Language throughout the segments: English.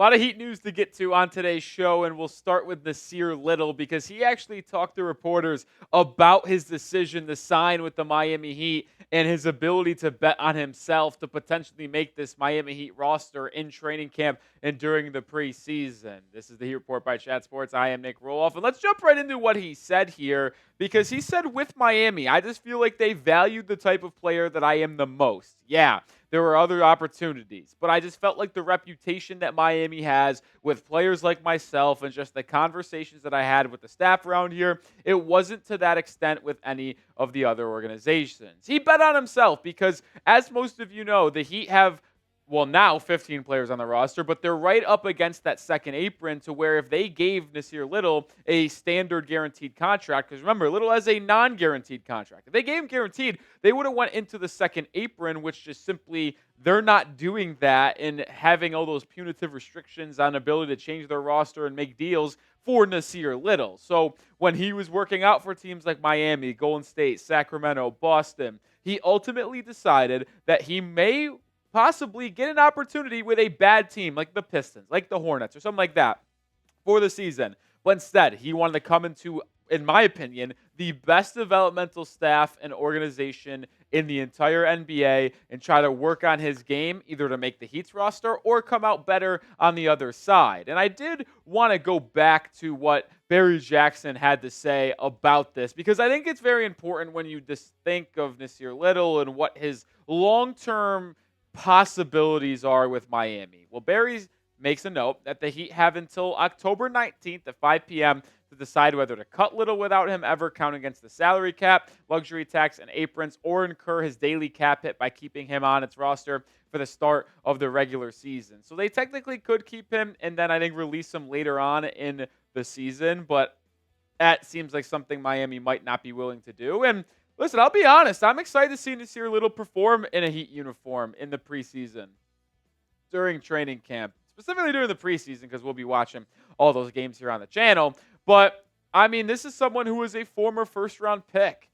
A lot of Heat news to get to on today's show, and we'll start with Nassir Little because he actually talked to reporters about his decision to sign with the Miami Heat and his ability to bet on himself to potentially make this Miami Heat roster in training camp and during the preseason. This is the Heat Report by Chat Sports. I am Nic Rohloff, and let's jump right into what he said here because he said with Miami, I just feel like they valued the type of player that I am the most. Yeah. There were other opportunities, but I just felt like the reputation that Miami has with players like myself and just the conversations that I had with the staff around here, it wasn't to that extent with any of the other organizations. He bet on himself because, as most of you know, the Heat have now 15 players on the roster, but they're right up against that second apron to where if they gave Nassir Little a standard guaranteed contract, because remember, Little has a non-guaranteed contract. If they gave him guaranteed, they would have went into the second apron, which just simply they're not doing that and having all those punitive restrictions on ability to change their roster and make deals for Nassir Little. So when he was working out for teams like Miami, Golden State, Sacramento, Boston, he ultimately decided that he may possibly get an opportunity with a bad team like the Pistons, like the Hornets, or something like that for the season. But instead, he wanted to come into, in my opinion, the best developmental staff and organization in the entire NBA and try to work on his game either to make the Heat's roster or come out better on the other side. And I did want to go back to what Barry Jackson had to say about this because I think it's very important when you just think of Nassir Little and what his long-term possibilities are with Miami. Well, Barry makes a note that the Heat have until October 19th at 5 p.m. to decide whether to cut Little without him ever counting against the salary cap, luxury tax, and aprons, or incur his daily cap hit by keeping him on its roster for the start of the regular season. So they technically could keep him and then I think release him later on in the season, but that seems like something Miami might not be willing to do. And listen, I'll be honest. I'm excited to see Nassir Little perform in a Heat uniform in the preseason during training camp, specifically during the preseason because we'll be watching all those games here on the channel. But, I mean, this is someone who is a former first-round pick,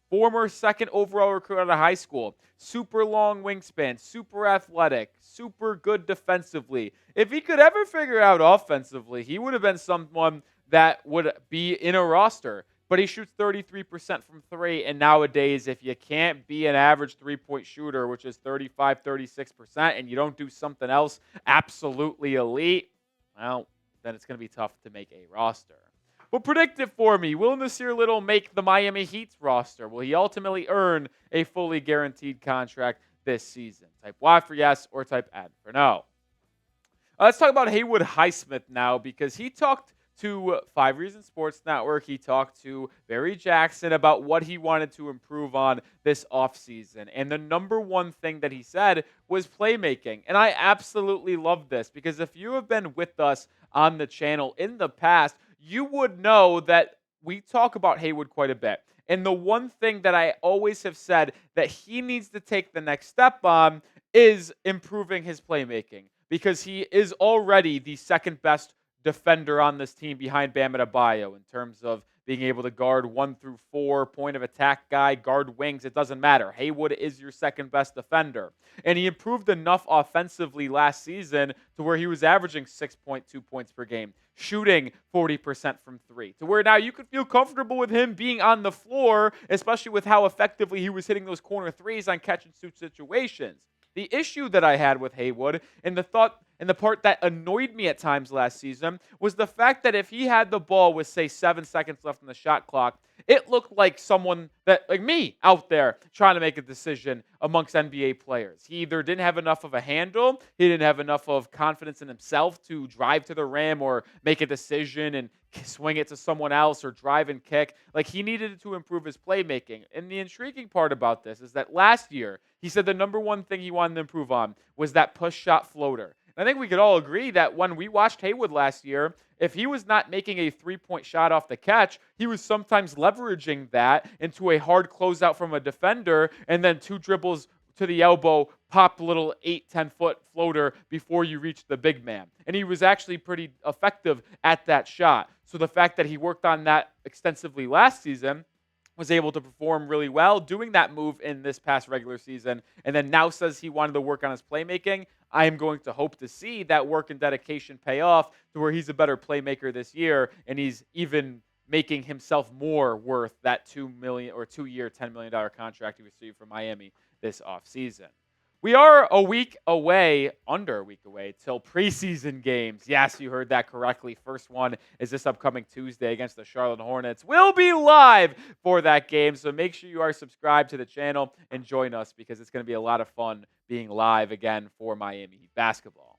former second overall recruit out of high school, super long wingspan, super athletic, super good defensively. If he could ever figure out offensively, he would have been someone that would be in a roster. But he shoots 33% from three, and nowadays, if you can't be an average three-point shooter, which is 35, 36%, and you don't do something else absolutely elite, well, then it's going to be tough to make a roster. But predict it for me. Will Nassir Little make the Miami Heat's roster? Will he ultimately earn a fully guaranteed contract this season? Type Y for yes or type N for no. Let's talk about Haywood Highsmith now because he talked to 5 Reasons Sports Network. He talked to Barry Jackson about what he wanted to improve on this offseason. And the number one thing that he said was playmaking. And I absolutely love this because if you have been with us on the channel in the past, you would know that we talk about Haywood quite a bit. And the one thing that I always have said that he needs to take the next step on is improving his playmaking because he is already the second best defender on this team behind Bam Adebayo in terms of being able to guard 1 through 4, point of attack guy, guard wings. It doesn't matter. Haywood is your second best defender. And he improved enough offensively last season to where he was averaging 6.2 points per game, shooting 40% from three, to where now you could feel comfortable with him being on the floor, especially with how effectively he was hitting those corner threes on catch and shoot situations. The issue that I had with Haywood and the part that annoyed me at times last season was the fact that if he had the ball with, say, 7 seconds left on the shot clock, it looked like someone that, like me, out there trying to make a decision amongst NBA players. He either didn't have enough of a handle, he didn't have enough of confidence in himself to drive to the rim or make a decision and swing it to someone else or drive and kick. Like, he needed to improve his playmaking. And the intriguing part about this is that last year, he said the number one thing he wanted to improve on was that push shot floater. I think we could all agree that when we watched Haywood last year, if he was not making a three-point shot off the catch, he was sometimes leveraging that into a hard closeout from a defender and then 2 dribbles to the elbow, pop a little 8-10-foot floater before you reach the big man. And he was actually pretty effective at that shot. So the fact that he worked on that extensively last season was able to perform really well doing that move in this past regular season, and then now says he wanted to work on his playmaking. I am going to hope to see that work and dedication pay off to where he's a better playmaker this year, and he's even making himself more worth that $2-year, $10 million contract he received from Miami this offseason. We are under a week away till preseason games. Yes, you heard that correctly. First one is this upcoming Tuesday against the Charlotte Hornets. We'll be live for that game, so make sure you are subscribed to the channel and join us because it's going to be a lot of fun being live again for Miami Heat basketball.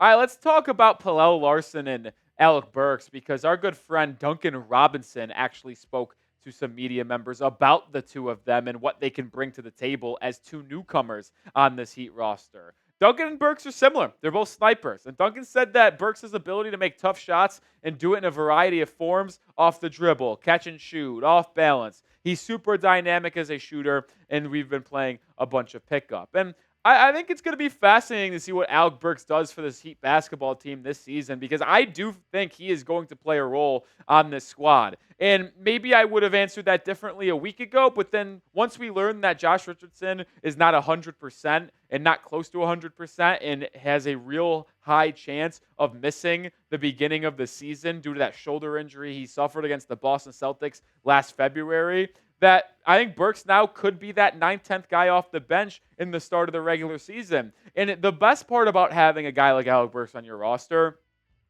All right, let's talk about Pelle Larsson and Alec Burks because our good friend Duncan Robinson actually spoke to some media members about the two of them and what they can bring to the table as two newcomers on this Heat roster. Duncan and Burks are similar. They're both snipers. And Duncan said that Burks' ability to make tough shots and do it in a variety of forms, off the dribble, catch and shoot, off balance. He's super dynamic as a shooter, and we've been playing a bunch of pickup. And I think it's going to be fascinating to see what Alec Burks does for this Heat basketball team this season because I do think he is going to play a role on this squad. And maybe I would have answered that differently a week ago, but then once we learned that Josh Richardson is not 100% and not close to 100% and has a real high chance of missing the beginning of the season due to that shoulder injury he suffered against the Boston Celtics last February, that I think Burks now could be that 9th, 10th guy off the bench in the start of the regular season. And the best part about having a guy like Alec Burks on your roster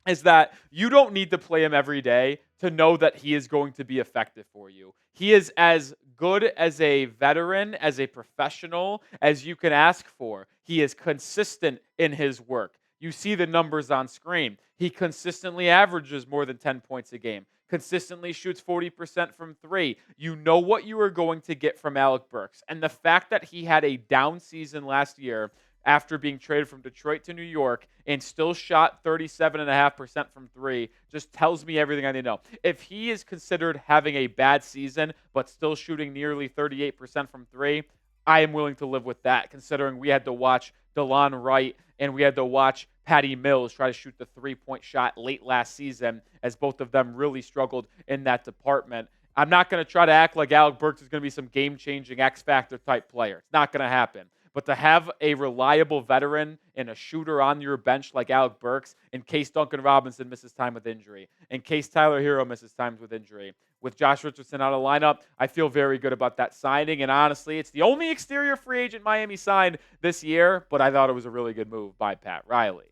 is that you don't need to play him every day to know that he is going to be effective for you. He is as good as a veteran, as a professional, as you can ask for. He is consistent in his work. You see the numbers on screen. He consistently averages more than 10 points a game. Consistently shoots 40% from three. You know what you are going to get from Alec Burks. And the fact that he had a down season last year after being traded from Detroit to New York and still shot 37.5% from three just tells me everything I need to know. If he is considered having a bad season but still shooting nearly 38% from three, I am willing to live with that, considering we had to watch DeLon Wright and we had to watch Patty Mills try to shoot the three-point shot late last season as both of them really struggled in that department. I'm not going to try to act like Alec Burks is going to be some game-changing X-Factor type player. It's not going to happen. But to have a reliable veteran and a shooter on your bench like Alec Burks, in case Duncan Robinson misses time with injury, in case Tyler Hero misses time with injury, with Josh Richardson out of lineup, I feel very good about that signing. And honestly, it's the only exterior free agent Miami signed this year, but I thought it was a really good move by Pat Riley.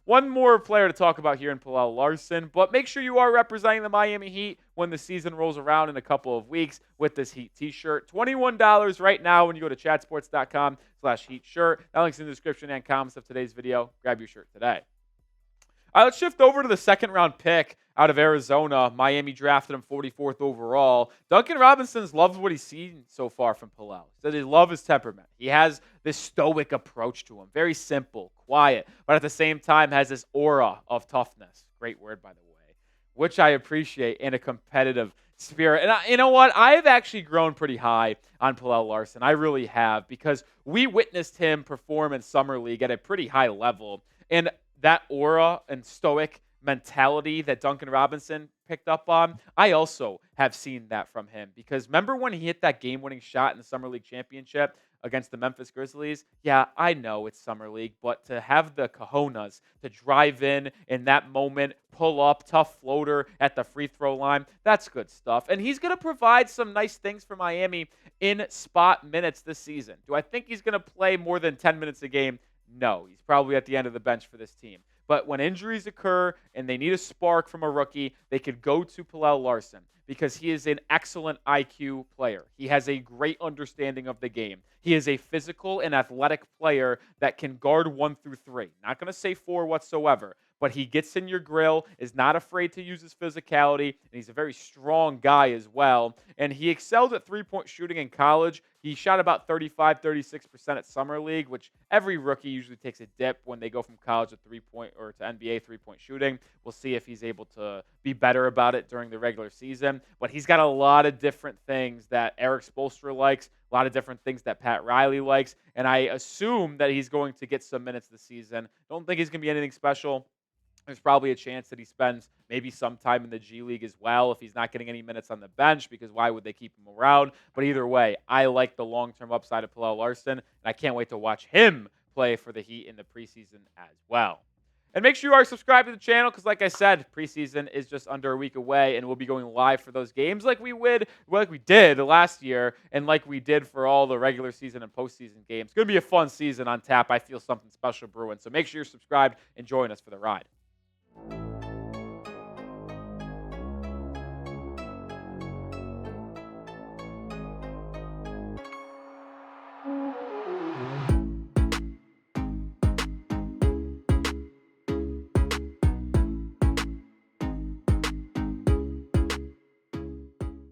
One more player to talk about here in Pelle Larsson, but make sure you are representing the Miami Heat when the season rolls around in a couple of weeks with this Heat t-shirt. $21 right now when you go to chatsports.com/Heat shirt. That link's in the description and comments of today's video. Grab your shirt today. All right, let's shift over to the second-round pick out of Arizona. Miami drafted him 44th overall. Duncan Robinson's loved what he's seen so far from Pelle. He said he loves his temperament. He has this stoic approach to him. Very simple, quiet, but at the same time has this aura of toughness. Great word, by the way, which I appreciate, in a competitive spirit. And you know what? I've actually grown pretty high on Pelle Larsson. I really have, because we witnessed him perform in Summer League at a pretty high level. And that aura and stoic mentality that Duncan Robinson picked up on, I also have seen that from him. Because remember when he hit that game-winning shot in the Summer League Championship against the Memphis Grizzlies? Yeah, I know it's Summer League, but to have the cojones to drive in that moment, pull up, tough floater at the free throw line, that's good stuff. And he's going to provide some nice things for Miami in spot minutes this season. Do I think he's going to play more than 10 minutes a game? No, he's probably at the end of the bench for this team. But when injuries occur and they need a spark from a rookie, they could go to Pelle Larsson because he is an excellent IQ player. He has a great understanding of the game. He is a physical and athletic player that can guard 1 through 3. Not going to say 4 whatsoever, but he gets in your grill, is not afraid to use his physicality, and he's a very strong guy as well. And he excelled at three-point shooting in college. He shot about 35, 36% at Summer League, which every rookie usually takes a dip when they go from college to three-point or to NBA three-point shooting. We'll see if he's able to be better about it during the regular season. But he's got a lot of different things that Eric Spoelstra likes, a lot of different things that Pat Riley likes, and I assume that he's going to get some minutes this season. Don't think he's going to be anything special. There's probably a chance that he spends maybe some time in the G League as well if he's not getting any minutes on the bench, because why would they keep him around? But either way, I like the long-term upside of Pelle Larsson, and I can't wait to watch him play for the Heat in the preseason as well. And make sure you are subscribed to the channel because, like I said, preseason is just under a week away, and we'll be going live for those games like we did last year, and like we did for all the regular season and postseason games. It's going to be a fun season on tap. I feel something special brewing. So make sure you're subscribed and join us for the ride.